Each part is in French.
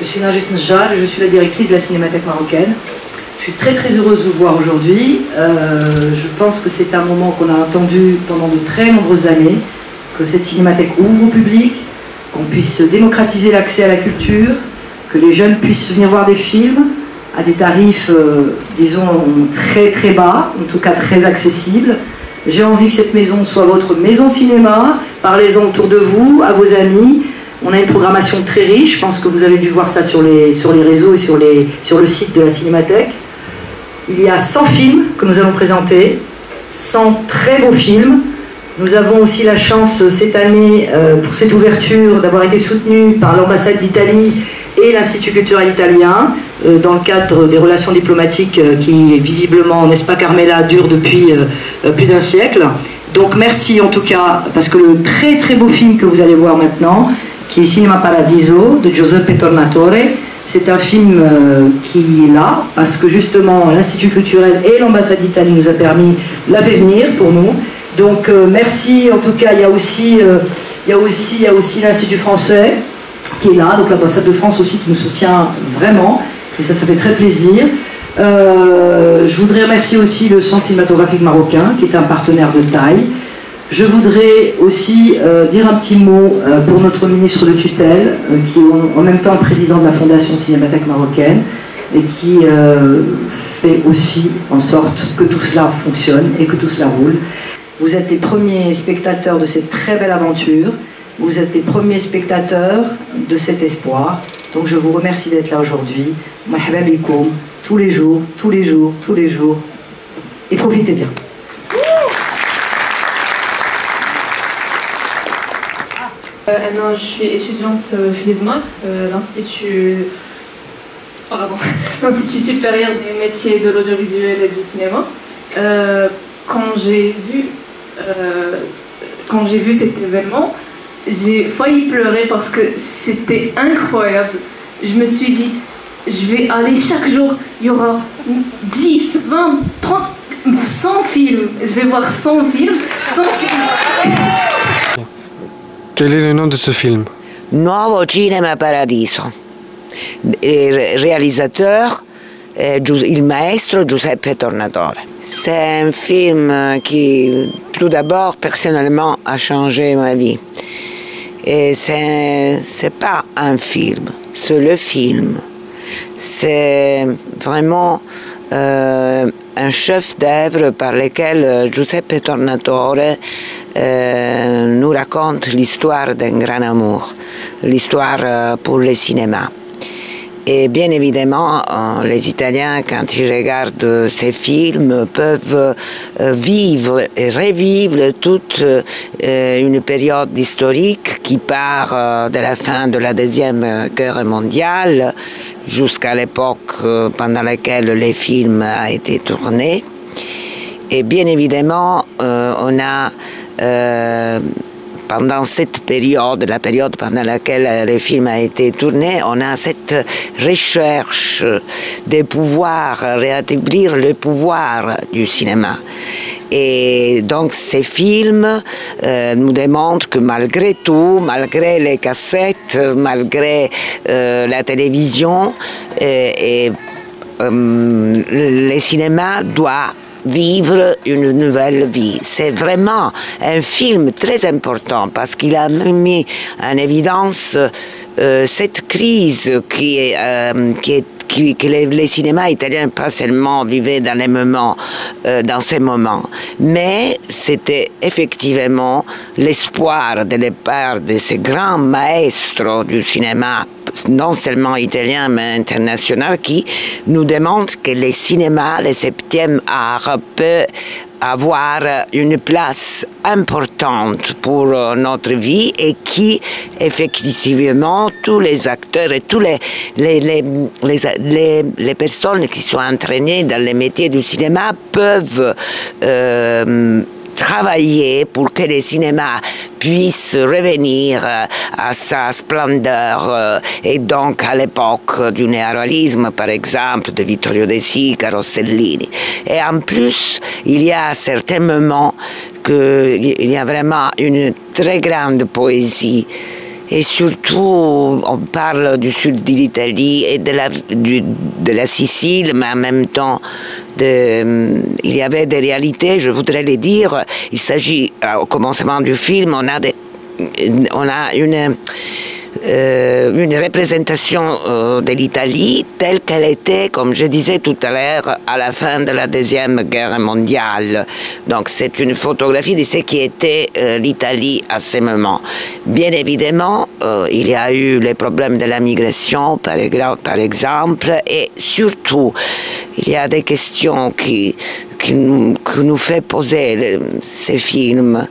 suis Narges Njar et je suis la directrice de la Cinémathèque marocaine. Je suis très très heureuse de vous voir aujourd'hui. Je pense que c'est un moment qu'on a attendu pendant de très nombreuses années, que cette cinémathèque ouvre au public, qu'on puisse démocratiser l'accès à la culture, que les jeunes puissent venir voir des films à des tarifs, disons, très très bas, en tout cas très accessibles. J'ai envie que cette maison soit votre maison cinéma. Parlez-en autour de vous, à vos amis. On a une programmation très riche. Je pense que vous avez dû voir ça sur les réseaux et sur le site de la Cinémathèque. Il y a 100 films que nous allons présenter, 100 très beaux films. Nous avons aussi la chance cette année, pour cette ouverture, d'avoir été soutenus par l'ambassade d'Italie et l'Institut culturel italien, dans le cadre des relations diplomatiques qui, visiblement, n'est-ce pas Carmela, durent depuis plus d'un siècle. Donc merci en tout cas, parce que le très très beau film que vous allez voir maintenant, qui est Cinema Paradiso, de Giuseppe Tornatore, c'est un film qui est là, parce que justement l'Institut culturel et l'ambassade d'Italie nous a permis la faire venir pour nous. Donc merci, en tout cas il y a aussi l'Institut français qui est là, donc l'ambassade de France aussi qui nous soutient vraiment, et ça fait très plaisir. Je voudrais remercier aussi le Centre cinématographique marocain qui est un partenaire de taille. Je voudrais aussi dire un petit mot pour notre ministre de tutelle, qui est en même temps le président de la Fondation Cinémathèque marocaine, et qui fait aussi en sorte que tout cela fonctionne et que tout cela roule. Vous êtes les premiers spectateurs de cette très belle aventure, vous êtes les premiers spectateurs de cet espoir, donc je vous remercie d'être là aujourd'hui. Marhaba bikoum, tous les jours, tous les jours, tous les jours, et profitez bien. Je suis étudiante FISMA, l'Institut supérieur des métiers de l'audiovisuel et du cinéma. Quand j'ai vu cet événement, j'ai failli pleurer parce que c'était incroyable. Je me suis dit, je vais aller chaque jour, il y aura 10, 20, 30, 100 films. Je vais voir 100 films, 100 films. Quel est le nom de ce film? Nuovo Cinema Paradiso. Réalisateur, il maestro Giuseppe Tornatore. C'est un film qui, tout d'abord, personnellement, a changé ma vie. Et c'est pas un film, c'est le film. C'est vraiment un chef-d'œuvre par lequel Giuseppe Tornatore nous raconte l'histoire d'un grand amour, l'histoire pour le cinéma. Et bien évidemment, les Italiens, quand ils regardent ces films, peuvent vivre et revivre toute une période historique qui part de la fin de la Deuxième Guerre mondiale jusqu'à l'époque pendant laquelle les films ont été tournés. Et bien évidemment, on a pendant cette période, la période pendant laquelle le film a été tourné, on a cette recherche de pouvoir rétablir le pouvoir du cinéma. Et donc ces films nous démontrent que malgré tout, malgré les cassettes, malgré la télévision, le cinéma doit vivre une nouvelle vie. C'est vraiment un film très important parce qu'il a mis en évidence cette crise que les cinémas italiens pas seulement vivaient dans ces moments, mais c'était effectivement l'espoir de la part de ces grands maestros du cinéma, non seulement italien mais international, qui nous démontrent que le cinéma, le 7e art, peut avoir une place importante pour notre vie et qui, effectivement, tous les acteurs et tous les personnes qui sont entraînées dans les métiers du cinéma peuvent travailler pour que le cinéma puisse revenir à sa splendeur et donc à l'époque du néoréalisme, par exemple, de Vittorio De Sica, Rossellini. Et en plus, il y a à certains moments qu'il y a vraiment une très grande poésie Et surtout, on parle du sud de l'Italie et de la Sicile, mais en même temps, il y avait des réalités, je voudrais les dire. Il s'agit, au commencement du film, on a une représentation de l'Italie telle qu'elle était, comme je disais tout à l'heure, à la fin de la Deuxième Guerre mondiale. Donc c'est une photographie de ce qui était l'Italie à ce moment. Bien évidemment, il y a eu les problèmes de la migration, par exemple, et surtout, il y a des questions qui nous fait poser ces films.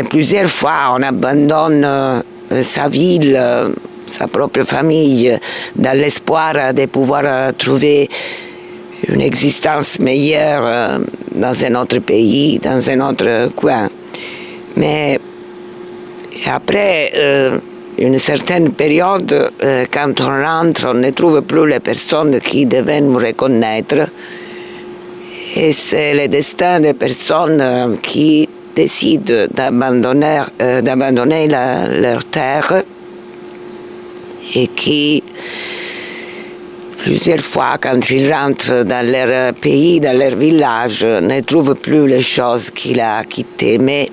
Plusieurs fois, on abandonne sa ville, sa propre famille, dans l'espoir de pouvoir trouver une existence meilleure dans un autre pays, dans un autre coin. Mais après une certaine période, quand on rentre, on ne trouve plus les personnes qui devaient nous reconnaître. Et c'est le destin des personnes qui décident d'abandonner leur terre et qui, plusieurs fois, quand ils rentrent dans leur pays, dans leur village, ne trouvent plus les choses qu'il a quittées. Mais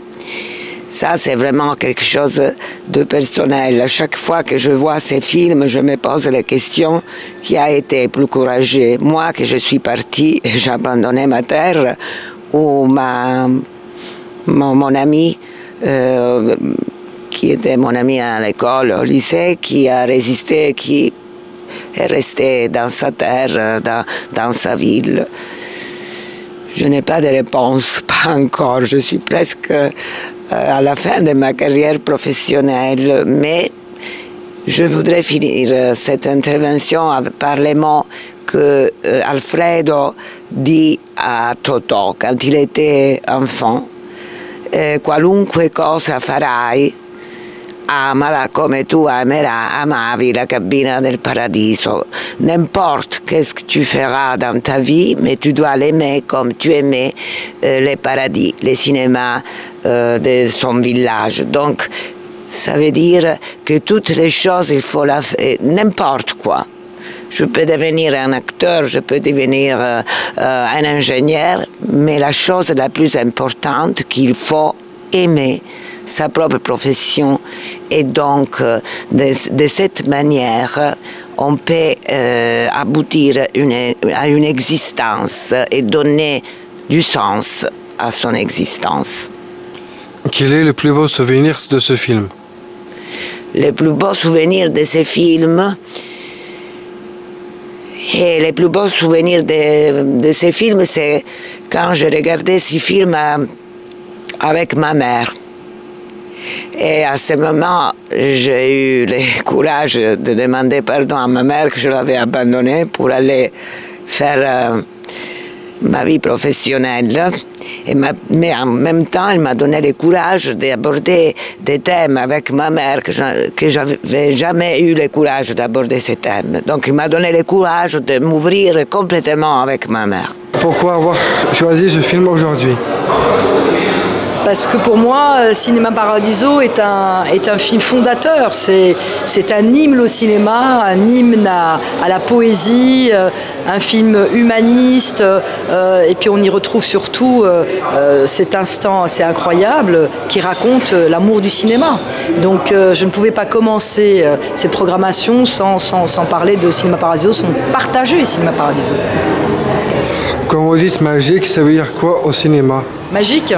ça, c'est vraiment quelque chose de personnel. À chaque fois que je vois ces films, je me pose la question qui a été plus courageux. Moi, que je suis partie et j'ai abandonné ma terre, ou mon ami, qui était mon ami à l'école, au lycée, qui a résisté, qui est resté dans sa terre, dans sa ville. Je n'ai pas de réponse, pas encore. Je suis presque à la fin de ma carrière professionnelle, mais je voudrais finir cette intervention par les mots que Alfredo dit à Totò quand il était enfant. Qualunque cosa farai, amala come tu amavi la cabina del paradiso. N'importe qu'est-ce que tu feras dans ta vie, mais tu dois l'aimer comme tu aimais les paradis, les cinémas de son village. Donc, ça veut dire que toutes les choses, il faut la faire, n'importe quoi. Je peux devenir un acteur, je peux devenir un ingénieur, mais la chose la plus importante, qu'il faut aimer sa propre profession. Et donc, de cette manière, on peut aboutir à une existence et donner du sens à son existence. Quel est le plus beau souvenir de ce film? Le plus beau souvenir de ce film, et le plus beau souvenir de ces films, c'est quand je regardais ces films avec ma mère. Et à ce moment, j'ai eu le courage de demander pardon à ma mère que je l'avais abandonnée pour aller faire ma vie professionnelle. Mais en même temps, elle m'a donné le courage d'aborder des thèmes avec ma mère que je n'avais jamais eu le courage d'aborder ces thèmes. Donc il m'a donné le courage de m'ouvrir complètement avec ma mère. Pourquoi avoir choisi ce film aujourd'hui? Parce que pour moi, Cinéma Paradiso est un film fondateur. C'est un hymne au cinéma, un hymne à la poésie, un film humaniste. Et puis on y retrouve surtout cet instant assez incroyable qui raconte l'amour du cinéma. Donc je ne pouvais pas commencer cette programmation sans parler de Cinéma Paradiso, sans partager Cinéma Paradiso. Quand vous dites magique, ça veut dire quoi au cinéma? Magique?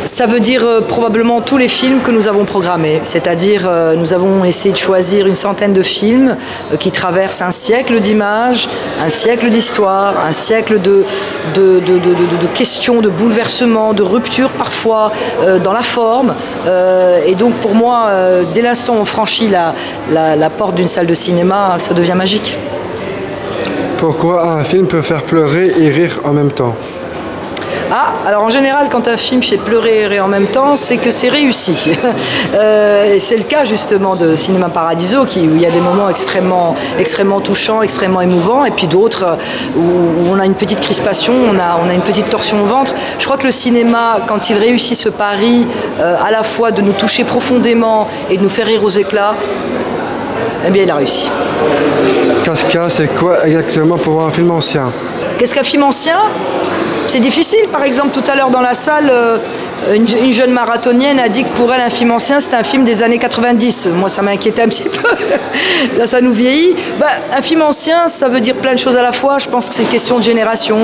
Ça veut dire probablement tous les films que nous avons programmés, c'est-à-dire nous avons essayé de choisir une centaine de films qui traversent un siècle d'images, un siècle d'histoire, un siècle de questions, de bouleversements, de ruptures parfois dans la forme. Et donc pour moi, dès l'instant où on franchit la porte d'une salle de cinéma, ça devient magique. Pourquoi un film peut faire pleurer et rire en même temps? Ah, alors en général, quand un film fait pleurer et rire en même temps, c'est que c'est réussi. Et c'est le cas justement de Cinéma Paradiso, où il y a des moments extrêmement touchants, extrêmement émouvants, et puis d'autres où on a une petite crispation, on a une petite torsion au ventre. Je crois que le cinéma, quand il réussit ce pari, à la fois de nous toucher profondément et de nous faire rire aux éclats, eh bien il a réussi. Casca, c'est quoi exactement pour voir un film ancien? Qu'est-ce qu'un film ancien? C'est difficile. Par exemple, tout à l'heure dans la salle, une jeune marathonienne a dit que pour elle, un film ancien, c'était un film des années 90. Moi, ça m'inquiétait un petit peu. Là, ça nous vieillit. Un film ancien, ça veut dire plein de choses à la fois. Je pense que c'est une question de génération.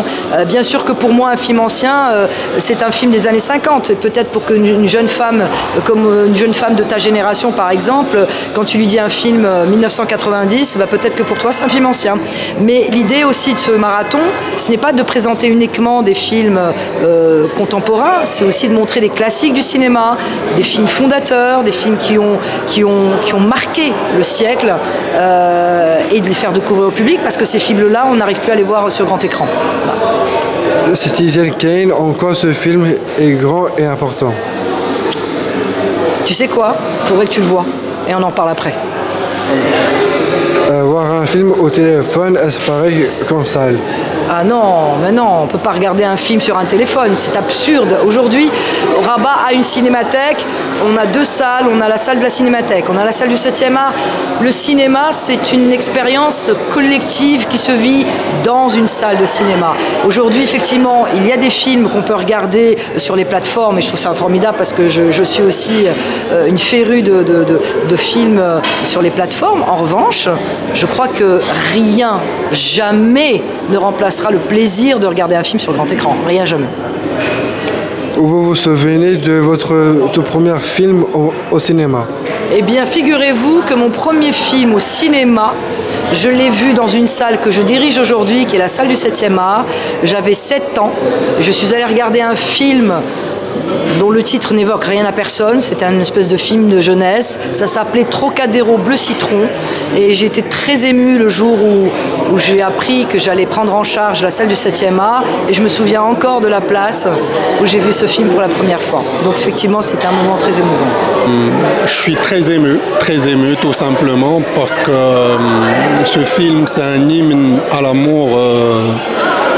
Bien sûr que pour moi, un film ancien, c'est un film des années 50. Et peut-être pour qu'une jeune femme, comme une jeune femme de ta génération, par exemple, quand tu lui dis un film 1990, peut-être que pour toi, c'est un film ancien. Mais l'idée aussi de ce marathon, ce n'est pas de présenter uniquement des films contemporains, c'est aussi de montrer des classiques du cinéma, des films fondateurs, des films qui ont marqué le siècle et de les faire découvrir au public, parce que ces films-là, on n'arrive plus à les voir sur grand écran. Voilà. Citizen Kane, en quoi ce film est grand et important? Tu sais quoi? Il faudrait que tu le vois et on en parle après. Voir un film au téléphone, est-ce pareil qu'en salle? Ah non, mais non, on ne peut pas regarder un film sur un téléphone, c'est absurde. Aujourd'hui, Rabat a une cinémathèque, on a deux salles, on a la salle de la cinémathèque, on a la salle du 7e art. Le cinéma, c'est une expérience collective qui se vit dans une salle de cinéma. Aujourd'hui, effectivement, il y a des films qu'on peut regarder sur les plateformes, et je trouve ça formidable parce que je suis aussi une férue de films sur les plateformes. En revanche, je crois que rien, jamais ne remplacera le plaisir de regarder un film sur grand écran. Rien, jamais. Vous vous souvenez de votre tout premier film au cinéma? Eh bien, figurez-vous que mon premier film au cinéma, je l'ai vu dans une salle que je dirige aujourd'hui, qui est la salle du 7e art. J'avais 7 ans. Je suis allée regarder un film dont le titre n'évoque rien à personne. C'était une espèce de film de jeunesse. Ça s'appelait Trocadéro Bleu Citron. Et j'ai été très émue le jour où j'ai appris que j'allais prendre en charge la salle du 7e art. Et je me souviens encore de la place où j'ai vu ce film pour la première fois. Donc effectivement, c'était un moment très émouvant. Je suis très ému tout simplement parce que ce film, c'est un hymne à l'amour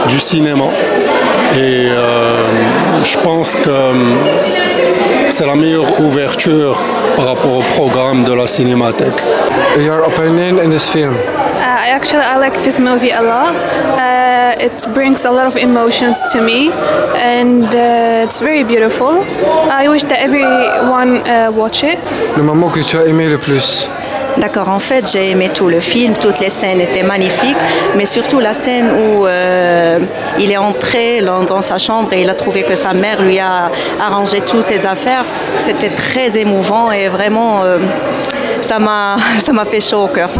du cinéma. Et je pense que c'est la meilleure ouverture par rapport au programme de la Cinémathèque. Your opinion in this film? I like this movie a lot. It brings a lot of emotions to me, and it's very beautiful. I wish that everyone watch it. Le moment que tu as aimé le plus? D'accord, en fait, j'ai aimé tout le film, toutes les scènes étaient magnifiques, mais surtout la scène où il est entré dans sa chambre et il a trouvé que sa mère lui a arrangé toutes ses affaires. C'était très émouvant et vraiment, ça m'a fait chaud au cœur.